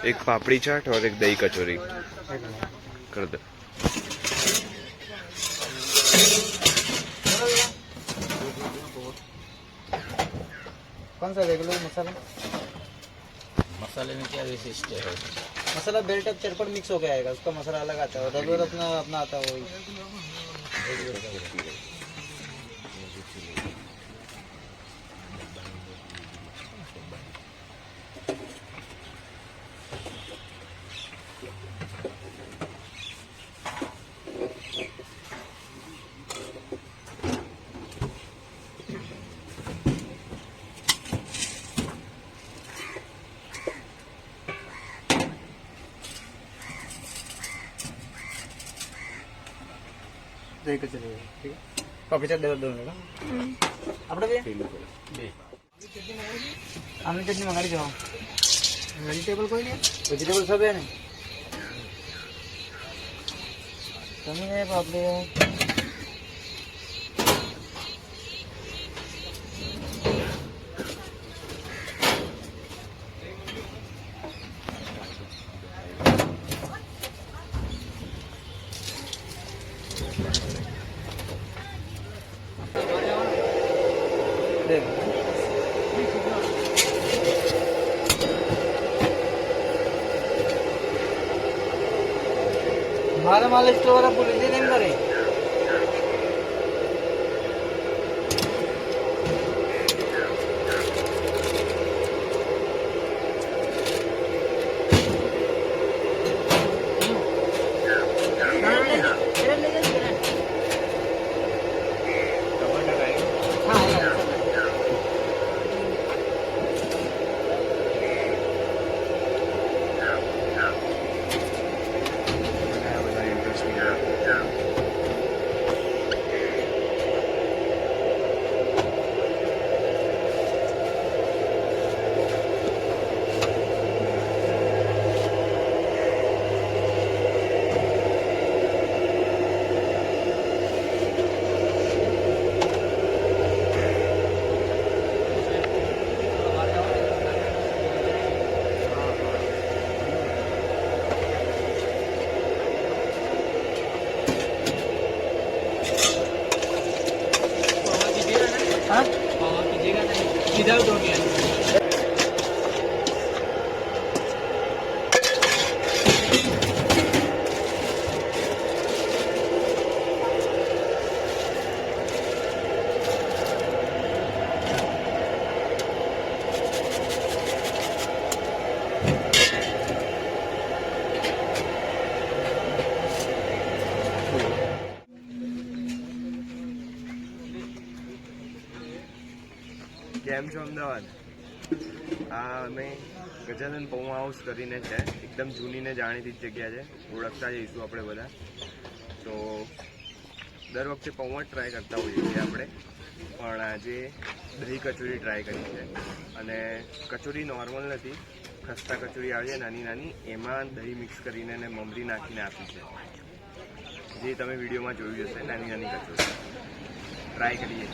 एक पापड़ी चाट और एक दही कचौरी कर दो। कौन सा रेगुलर मसाला? मसाले में क्या विशिष्ट है? मसाला बेल टाइप चटपट मिक्स हो गया आएगा, उसका मसाला अलग आता है, रेगुलर अपना अपना आता है वही। दही कचौरी ठीक है, पापड़ी चाट दे दो मेरा આપણે બે આમની ચટણી મંગાડી દો। વેજીટેબલ કોઈ નહીં? વેજીટેબલ सब है ને? તમે ને પાપડી મારા માલ સ્ટોર વાળા પૂરી દે એમ કરે। हाँ कीजिएगा नहीं, किधर दो गया? કેમ છો અમદાવાદ? આ અમે ગજાનન પૌવા હાઉસ કરીને છે, એકદમ જૂની ને જાણીતી જગ્યા છે, ઓળખતા જઈશું આપણે બધા। તો દર વખતે પૌવા જ ટ્રાય કરતા હોઈએ છીએ આપણે, પણ આજે દહીં કચોરી ટ્રાય કરી છે। અને કચોરી નોર્મલ નથી, ખસ્તા કચોરી આવે છે નાની નાની, એમાં દહીં મિક્સ કરીને અને મમરી નાખીને આપી છે, જે તમે વિડીયોમાં જોયું હશે, નાની નાની કચોરી ટ્રાય કરીએ।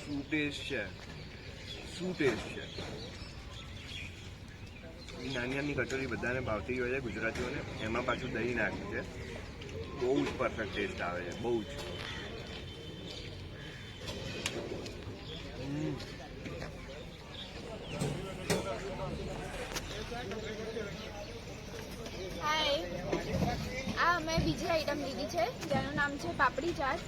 શું ટેસ્ટ છે, શું ટેસ્ટ છે! નાની નાની કચોરી બધાને ભાવતી હોય છે ગુજરાતીઓને, એમાં પાછું દહીં નાખ્યું છે, બહુ જ પરફેક્ટ ટેસ્ટ આવે છે, બહુ જ। હાય, આ મેં બીજી આઈટમ લીધી છે જેનું નામ છે પાપડી ચાટ।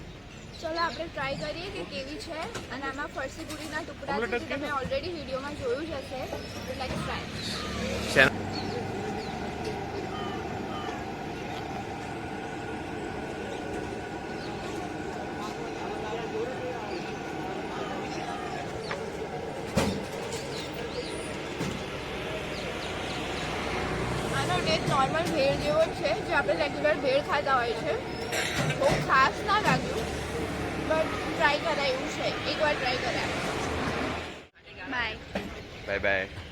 ચલો આપણે ટ્રાય કરીએ કે કેવી છે। અને આમાં ફરસી પૂરીના ટુકડા છે, જે તમે ઓલરેડી વિડીયોમાં જોયું જ હશે। Let's try. આનો ટેસ્ટ નોર્મલ ભેળ જેવો જ છે, જે આપણે રેગ્યુલર ભેળ ખાતા હોય છે। બહુ ખાસ ના લાગ્યું, બટ ટ્રાય કરાય એવું છે, એકવાર ટ્રાય કરાય। Bye bye bye.